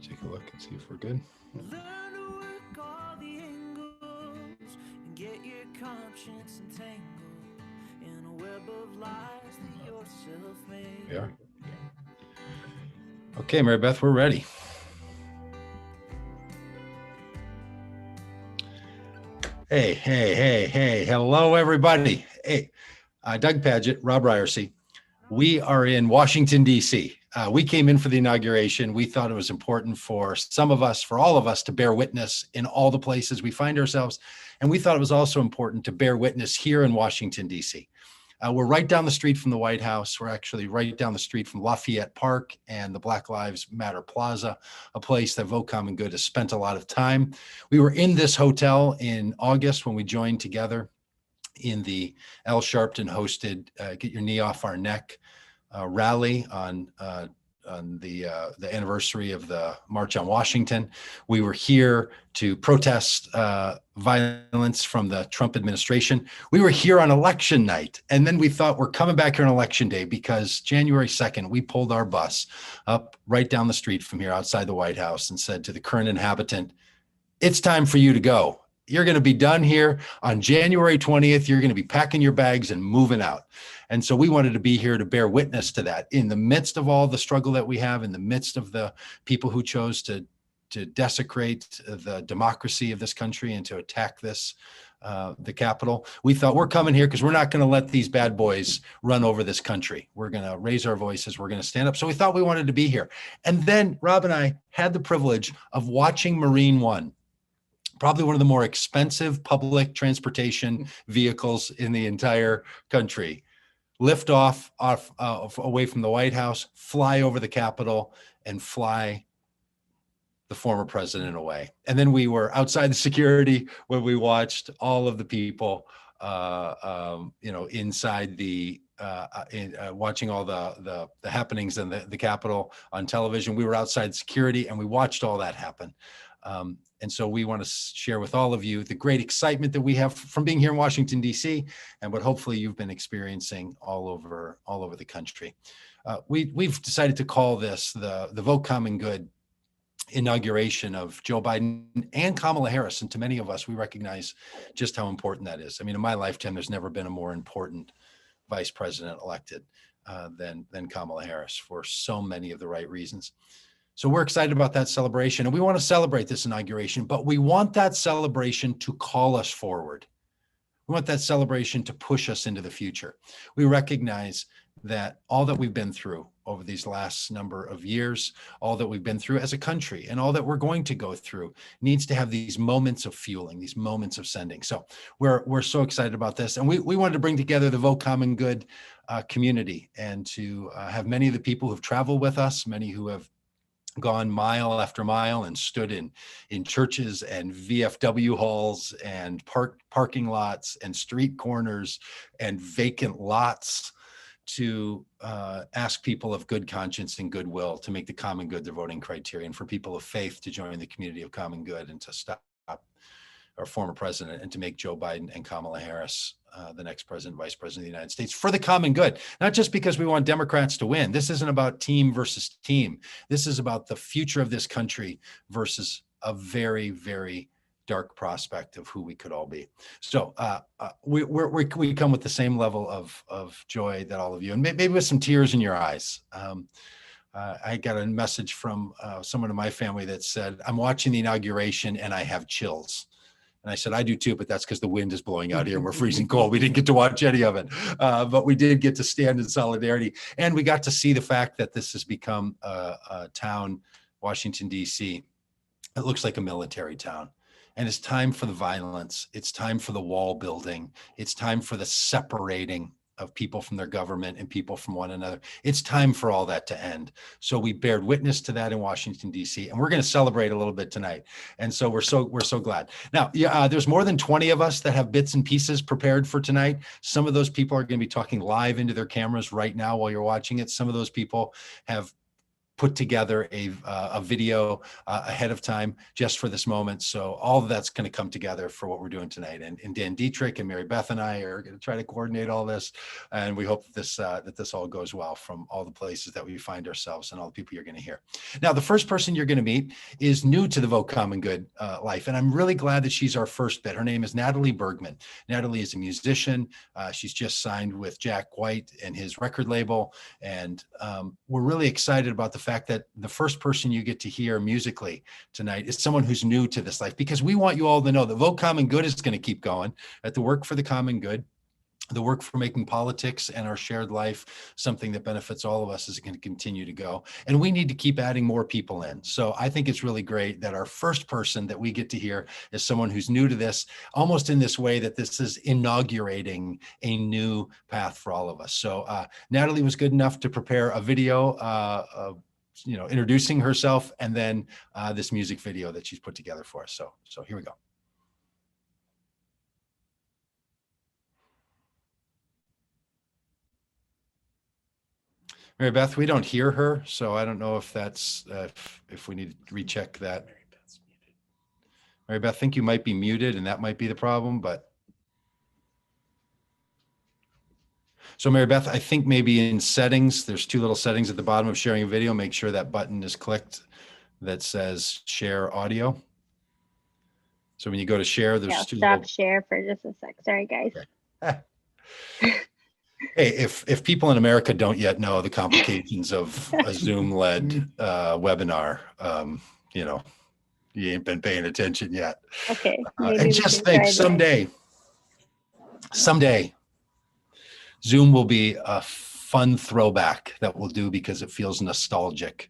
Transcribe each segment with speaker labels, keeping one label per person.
Speaker 1: Take a look and see if we're good.
Speaker 2: Learn to work all the angles and get your conscience entangled in a web of lies that you're self-made.
Speaker 1: We are. Okay, Mary Beth, we're ready. Hey, hello, everybody. Hey, Doug Pagitt, Robb Ryerse. We are in Washington, D.C. We came in for the inauguration. We thought it was important for some of us, for all of us, to bear witness in all the places we find ourselves. And we thought it was also important to bear witness here in Washington, D.C. We're right down the street from the White House. We're actually right down the street from Lafayette Park and the Black Lives Matter Plaza, a place that Vote Common Good has spent a lot of time. We were in this hotel in August when we joined together in the Al Sharpton hosted Get Your Knee Off Our Neck rally on the anniversary of the March on Washington. We were here to protest violence from the Trump administration. We were here on election night, and then we thought we're coming back here on election day because January 2nd, we pulled our bus up right down the street from here outside the White House and said to the current inhabitant, it's time for you to go. You're going to be done here on January 20th. You're going to be packing your bags and moving out. And so we wanted to be here to bear witness to that in the midst of all the struggle that we have, in the midst of the people who chose to desecrate the democracy of this country and to attack the Capitol. We thought we're coming here because we're not going to let these bad boys run over this country. We're going to raise our voices. We're going to stand up. So we thought we wanted to be here. And then Rob and I had the privilege of watching Marine One, probably one of the more expensive public transportation vehicles in the entire country, lift off away from the White House, fly over the Capitol, and fly the former president away. And then we were outside the security when we watched all of the people, inside the watching all the happenings in the Capitol on television. We were outside security and we watched all that happen. And so we want to share with all of you the great excitement that we have from being here in Washington, D.C., and what hopefully you've been experiencing all over the country. We've decided to call this the Vote Common Good inauguration of Joe Biden and Kamala Harris. And to many of us, we recognize just how important that is. I mean, in my lifetime, there's never been a more important vice president elected than Kamala Harris for so many of the right reasons. So we're excited about that celebration, and we want to celebrate this inauguration, but we want that celebration to call us forward. We want that celebration to push us into the future. We recognize that all that we've been through over these last number of years, all that we've been through as a country, and all that we're going to go through needs to have these moments of fueling, these moments of sending. So we're so excited about this, and we wanted to bring together the Vote Common Good community and to have many of the people who've traveled with us, many who have gone mile after mile and stood in churches and VFW halls and parking lots and street corners and vacant lots to ask people of good conscience and goodwill to make the common good their voting criterion, for people of faith to join the community of common good and to stop our former president and to make Joe Biden and Kamala Harris the next president, vice president of the United States, for the common good, not just because we want Democrats to win. This isn't about team versus team. This is about the future of this country versus a very, very dark prospect of who we could all be. So we come with the same level of joy that all of you, and maybe with some tears in your eyes. I got a message from someone in my family that said, I'm watching the inauguration and I have chills. And I said, I do too, but that's because the wind is blowing out here and we're freezing cold. We didn't get to watch any of it, but we did get to stand in solidarity. And we got to see the fact that this has become a town, Washington, D.C. It looks like a military town. And it's time for the violence. It's time for the wall building. It's time for the separating of people from their government and people from one another. It's time for all that to end. So we bared witness to that in Washington, D.C., and we're going to celebrate a little bit tonight. And so we're so glad. Now, there's more than 20 of us that have bits and pieces prepared for tonight. Some of those people are going to be talking live into their cameras right now while you're watching it. Some of those people have put together a video ahead of time just for this moment. So all of that's going to come together for what we're doing tonight. And Dan Deitrich and Mary Beth and I are going to try to coordinate all this. And we hope that this all goes well from all the places that we find ourselves and all the people you're going to hear. Now, the first person you're going to meet is new to the Vote Common Good life. And I'm really glad that she's our first bit. Her name is Natalie Bergman. Natalie is a musician. She's just signed with Jack White and his record label. And we're really excited about the fact that the first person you get to hear musically tonight is someone who's new to this life, because we want you all to know that Vote Common Good is going to keep going, at the work for the common good. The work for making politics and our shared life something that benefits all of us is going to continue to go. And we need to keep adding more people in. So I think it's really great that our first person that we get to hear is someone who's new to this, almost in this way that this is inaugurating a new path for all of us. So Natalie was good enough to prepare a video introducing herself, and then this music video that she's put together for us. So here we go. Mary Beth, we don't hear her, so I don't know if that's if we need to recheck that. Mary Beth's muted. Mary Beth, I think you might be muted, and that might be the problem. But so, Mary Beth, I think maybe in settings, there's two little settings at the bottom of sharing a video. Make sure that button is clicked that says share audio. So when you go to share, there's two.
Speaker 3: Stop share for just a sec. Sorry, guys.
Speaker 1: Okay. Hey, if people in America don't yet know the complications of a Zoom-led webinar, you ain't been paying attention yet.
Speaker 3: Okay.
Speaker 1: And just think, someday, Zoom will be a fun throwback that we'll do because it feels nostalgic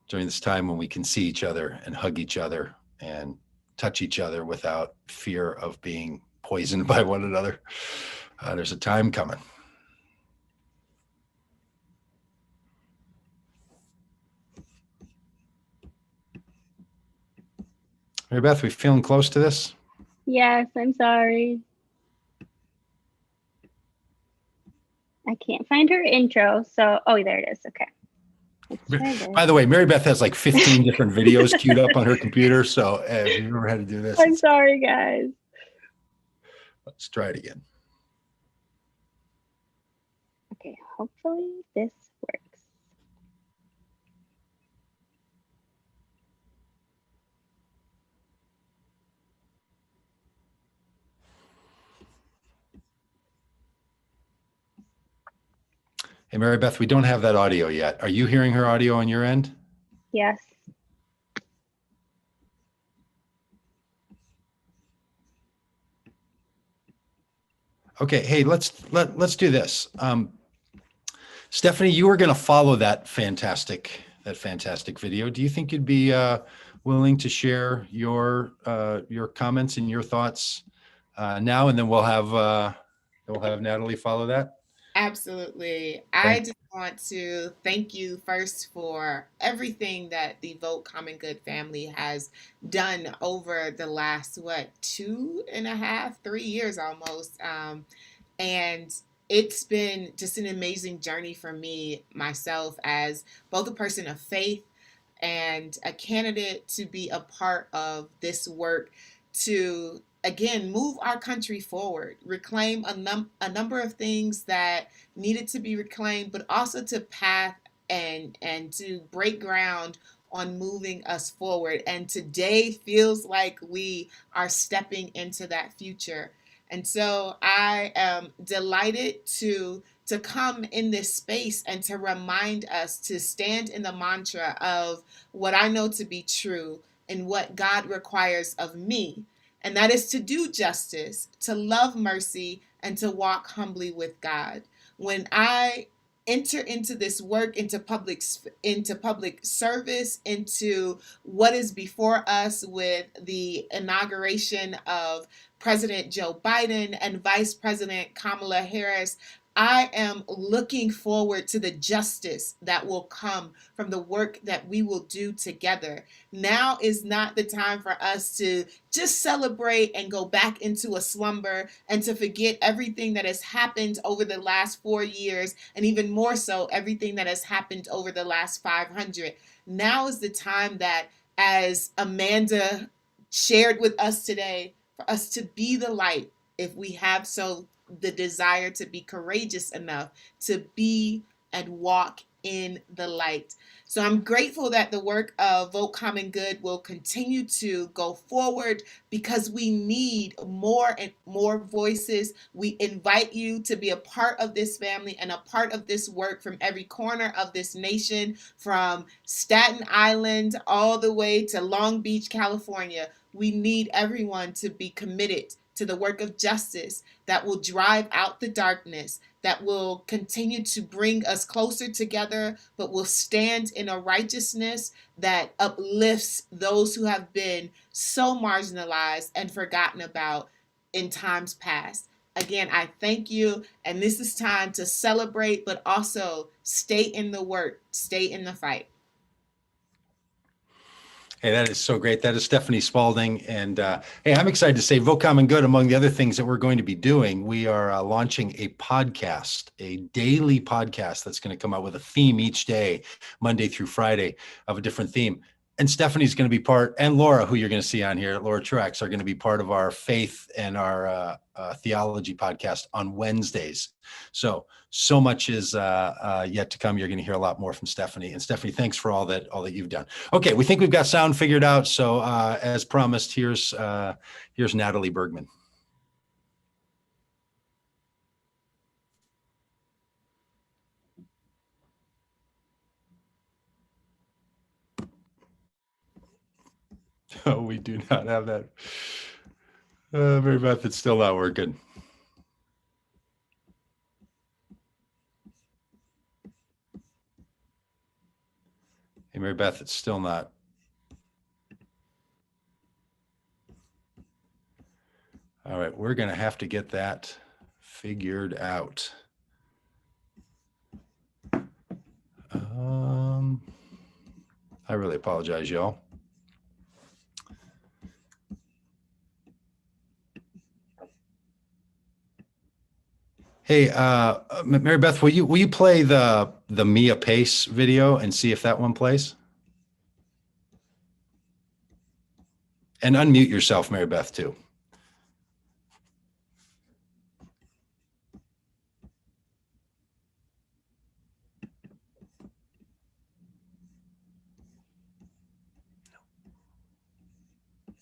Speaker 1: during this time when we can see each other and hug each other and touch each other without fear of being poisoned by one another. There's a time coming. Mary Beth, we feeling close to this?
Speaker 3: Yes, I'm sorry. I can't find her intro, so there it is. Okay.
Speaker 1: By the way, Mary Beth has like 15 different videos queued up on her computer, so if you've ever had to do this.
Speaker 3: I'm sorry, guys.
Speaker 1: Let's try it again.
Speaker 3: Okay, hopefully this works.
Speaker 1: Hey, Mary Beth, we don't have that audio yet. Are you hearing her audio on your end?
Speaker 3: Yes.
Speaker 1: Okay, hey, let's do this. Stephany, you were going to follow that fantastic video. Do you think you'd be willing to share your comments and your thoughts now, and then we'll have Natalie follow that?
Speaker 4: Absolutely. I just want to thank you first for everything that the Vote Common Good family has done over the last, 2.5, 3 years almost. And it's been just an amazing journey for me, myself, as both a person of faith and a candidate to be a part of this work to, again, move our country forward, reclaim a number of things that needed to be reclaimed, but also to path and to break ground on moving us forward. And today feels like we are stepping into that future. And so I am delighted to come in this space and to remind us to stand in the mantra of what I know to be true and what God requires of me. And that is to do justice, to love mercy, and to walk humbly with God. When I enter into this work, into public service, into what is before us with the inauguration of President Joe Biden and Vice President Kamala Harris, I am looking forward to the justice that will come from the work that we will do together. Now is not the time for us to just celebrate and go back into a slumber and to forget everything that has happened over the last 4 years, and even more so, everything that has happened over the last 500. Now is the time that, as Amanda shared with us today, for us to be the light, if we have so the desire to be courageous enough to be and walk in the light. So I'm grateful that the work of Vote Common Good will continue to go forward, because we need more and more voices. We invite you to be a part of this family and a part of this work from every corner of this nation, from Staten Island all the way to Long Beach, California. We need everyone to be committed to the work of justice that will drive out the darkness, that will continue to bring us closer together, but will stand in a righteousness that uplifts those who have been so marginalized and forgotten about in times past. Again, I thank you. And this is time to celebrate, but also stay in the work, stay in the fight.
Speaker 1: Hey, that is so great. That is Stephany Spaulding. And hey, I'm excited to say Vote Common Good, among the other things that we're going to be doing, we are launching a podcast, a daily podcast that's going to come out with a theme each day, Monday through Friday, of a different theme. And Stephany's going to be part, and Laura, who you're going to see on here, Laura Truax, are going to be part of our faith and our theology podcast on Wednesdays. So much is yet to come. You're going to hear a lot more from Stephany. And Stephany, thanks for all that you've done. Okay, we think we've got sound figured out. So as promised, here's Natalie Bergman. Oh, we do not have that. Mary Beth, it's still not working. Hey, Mary Beth, it's still not. All right, we're going to have to get that figured out. I really apologize, y'all. Hey, Mary Beth, will you play the Meah Pace video and see if that one plays? And unmute yourself, Mary Beth, too.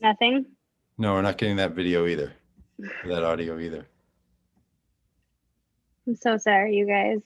Speaker 3: Nothing?
Speaker 1: No, we're not getting that video either, or that audio either.
Speaker 3: I'm so sorry, you guys.